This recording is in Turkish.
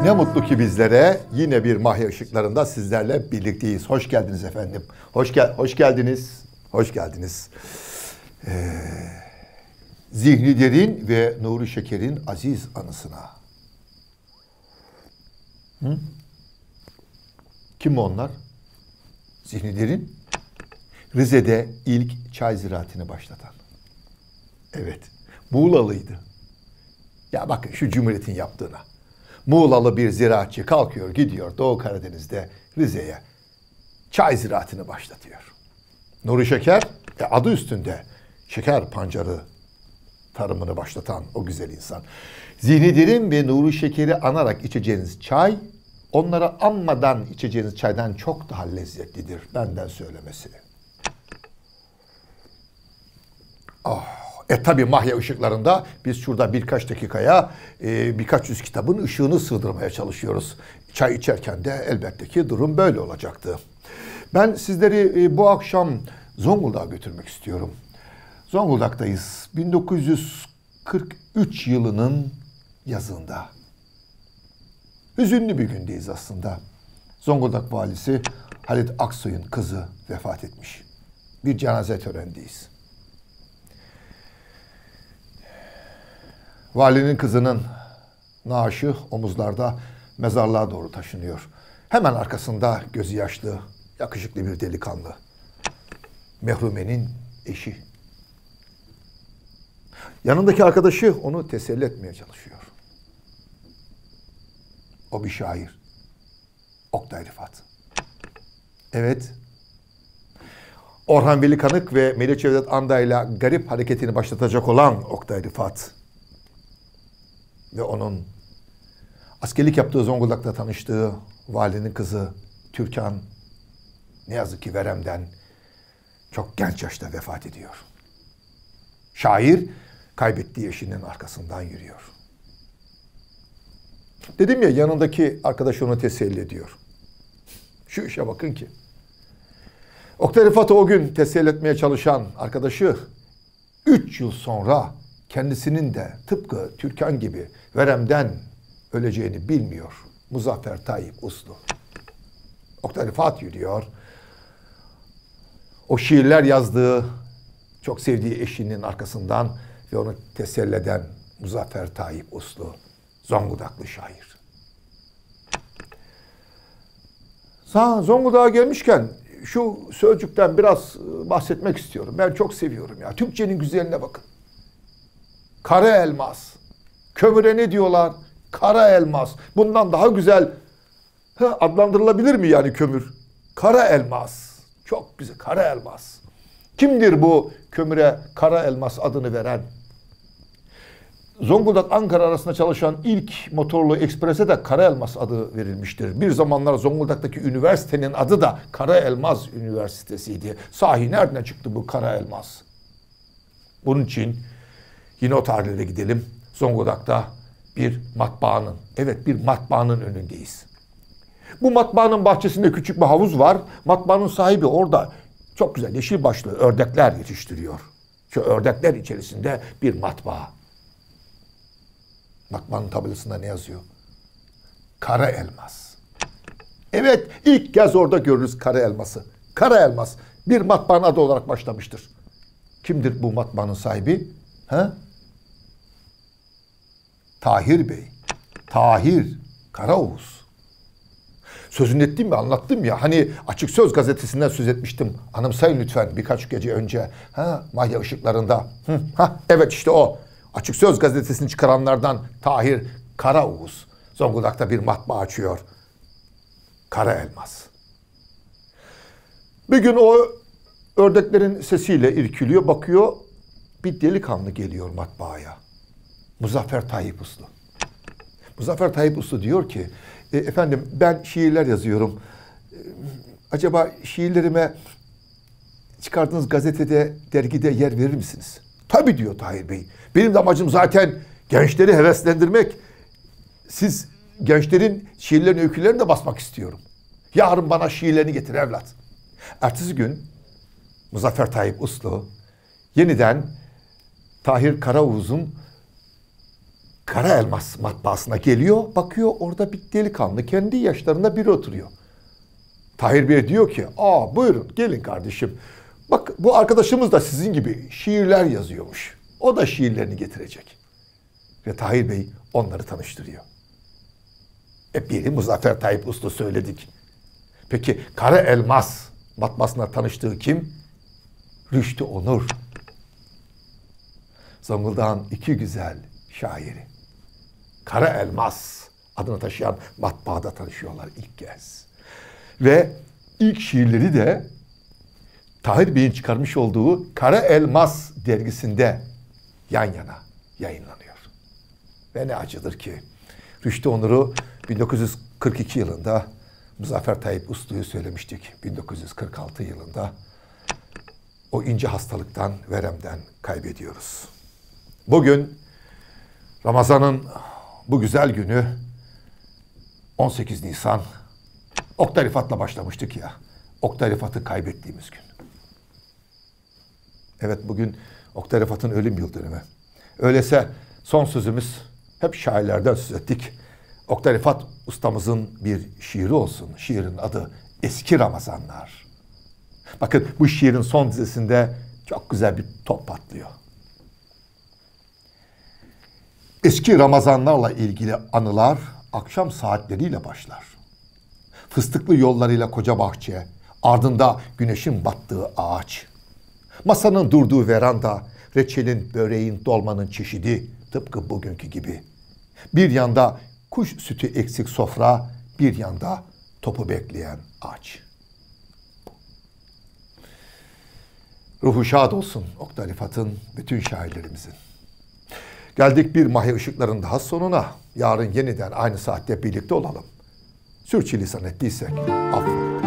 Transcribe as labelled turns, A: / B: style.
A: Ne mutlu ki bizlere yine bir Mahya Işıklarında sizlerle birlikteyiz. Hoş geldiniz efendim. Hoş geldiniz. Hoş geldiniz. Zihni Derin ve Nuri Şeker'in aziz anısına. Kim onlar? Zihni Derin, Rize'de ilk çay ziraatini başlatan. Evet, Muğlalıydı. Ya bakın şu Cumhuriyet'in yaptığına. Muğlalı bir ziraatçı kalkıyor, gidiyor Doğu Karadeniz'de Rize'ye çay ziraatini başlatıyor. Nuri Şeker, adı üstünde şeker pancarı tarımını başlatan o güzel insan. Zihni Derin ve Nuri Şeker'i anarak içeceğiniz çay, onlara anmadan içeceğiniz çaydan çok daha lezzetlidir. Benden söylemesi. Tabii Mahya Işıklarında biz şurada birkaç dakikaya birkaç yüz kitabın ışığını sığdırmaya çalışıyoruz. Çay içerken de elbette ki durum böyle olacaktı. Ben sizleri bu akşam Zonguldak'a götürmek istiyorum. Zonguldak'tayız. 1943 yılının yazında. Hüzünlü bir gündeyiz aslında. Zonguldak valisi Halit Aksoy'un kızı vefat etmiş. Bir cenaze törenindeyiz. Valinin kızının naaşı omuzlarda mezarlığa doğru taşınıyor. Hemen arkasında gözü yaşlı, yakışıklı bir delikanlı. Mehrume'nin eşi. Yanındaki arkadaşı onu teselli etmeye çalışıyor. O bir şair. Oktay Rıfat. Evet. Orhan Veli Kanık ve Melih Cevdet Anda'yla garip hareketini başlatacak olan Oktay Rıfat. Ve onun askerlik yaptığı Zonguldak'ta tanıştığı valinin kızı Türkan ne yazık ki veremden çok genç yaşta vefat ediyor. Şair kaybettiği eşinin arkasından yürüyor. Dedim ya, yanındaki arkadaş onu teselli ediyor. Şu işe bakın ki. Oktay Rıfat'ı o gün teselli etmeye çalışan arkadaşı 3 yıl sonra kendisinin de tıpkı Türkan gibi veremden öleceğini bilmiyor. Muzaffer Tayyip Uslu. Oktay Rıfat yürüyor. O şiirler yazdığı, çok sevdiği eşinin arkasından ve onu teselli eden Muzaffer Tayyip Uslu, Zonguldaklı şair. Zonguldak'a gelmişken şu sözcükten biraz bahsetmek istiyorum. Ben çok seviyorum ya. Türkçenin güzelliğine bakın. Kara elmas. Kömüre ne diyorlar? Kara elmas. Bundan daha güzel adlandırılabilir mi yani kömür? Kara elmas. Çok güzel. Kara elmas. Kimdir bu kömüre kara elmas adını veren? Zonguldak-Ankara arasında çalışan ilk motorlu eksprese de Kara Elmas adı verilmiştir. Bir zamanlar Zonguldak'taki üniversitenin adı da Kara Elmas Üniversitesi'ydi. Sahi nereden çıktı bu Kara Elmas? Bunun için yine o tarihlere gidelim. Zonguldak'ta bir matbaanın, evet bir matbaanın önündeyiz. Bu matbaanın bahçesinde küçük bir havuz var. Matbaanın sahibi orada çok güzel yeşil başlı ördekler yetiştiriyor. Şu ördekler içerisinde bir matbaa. Matbaanın tabelasında ne yazıyor? Kara elmas. Evet, ilk kez orada görürüz kara elması. Kara elmas bir matbaanın adı olarak başlamıştır. Kimdir bu matbaanın sahibi? Tahir Bey. Tahir Karaoğuz. Sözünü ettim mi, anlattım ya. Hani Açık Söz gazetesinden söz etmiştim. Anımsayın lütfen birkaç gece önce. Mahya Işıklarında. Evet işte o. Açık Söz gazetesini çıkaranlardan Tahir Karaoğuz. Zonguldak'ta bir matbaa açıyor. Kara elmas. Bir gün o ördeklerin sesiyle irkiliyor, bakıyor. Bir delikanlı geliyor matbaaya. Muzaffer Tayyip Uslu. Muzaffer Tayyip Uslu diyor ki, efendim ben şiirler yazıyorum. Acaba şiirlerime çıkardığınız gazetede, dergide yer verir misiniz? Tabii diyor Tahir Bey. Benim de amacım zaten gençleri heveslendirmek. Siz gençlerin şiirlerini, öykülerini de basmak istiyorum. Yarın bana şiirlerini getir evlat. Ertesi gün Muzaffer Tayyip Uslu yeniden Tahir Karaoğuz'un Kara Elmas matbaasına geliyor, bakıyor orada bir delikanlı kendi yaşlarında biri oturuyor. Tahir Bey diyor ki, buyurun gelin kardeşim. Bak bu arkadaşımız da sizin gibi şiirler yazıyormuş. O da şiirlerini getirecek. Ve Tahir Bey onları tanıştırıyor. Biri Muzaffer Tayyip Uslu söyledik. Peki Kara Elmas matbaasına tanıştığı kim? Rüştü Onur. Zonguldak'ın iki güzel şairi. Kara Elmas adını taşıyan matbaada tanışıyorlar ilk kez. Ve ilk şiirleri de Tahir Bey'in çıkarmış olduğu Kara Elmas dergisinde yan yana yayınlanıyor. Ve ne acıdır ki Rüştü Onur'u 1942 yılında Muzaffer Tayyip Uslu'yu söylemiştik. 1946 yılında o ince hastalıktan, veremden kaybediyoruz. Bugün Ramazan'ın bu güzel günü 18 Nisan Oktay Rıfat'la başlamıştık ya. Oktay Rıfat'ı kaybettiğimiz gün. Evet bugün Oktay Rıfat'ın ölüm yıl dönümü. Öyleyse son sözümüz hep şairlerden söz ettik. Oktay Rıfat ustamızın bir şiiri olsun. Şiirin adı Eski Ramazanlar. Bakın bu şiirin son dizesinde çok güzel bir top patlıyor. Eski Ramazanlarla ilgili anılar akşam saatleriyle başlar. Fıstıklı yollarıyla koca bahçe, ardında güneşin battığı ağaç. Masanın durduğu veranda, reçelin, böreğin, dolmanın çeşidi tıpkı bugünkü gibi. Bir yanda kuş sütü eksik sofra, bir yanda topu bekleyen ağaç. Ruhu şad olsun Oktay Rıfat'ın, bütün şairlerimizin. Geldik bir Mahir Işıkların daha sonuna. Yarın yeniden aynı saatte birlikte olalım. Sürçülisan ettiysek affola.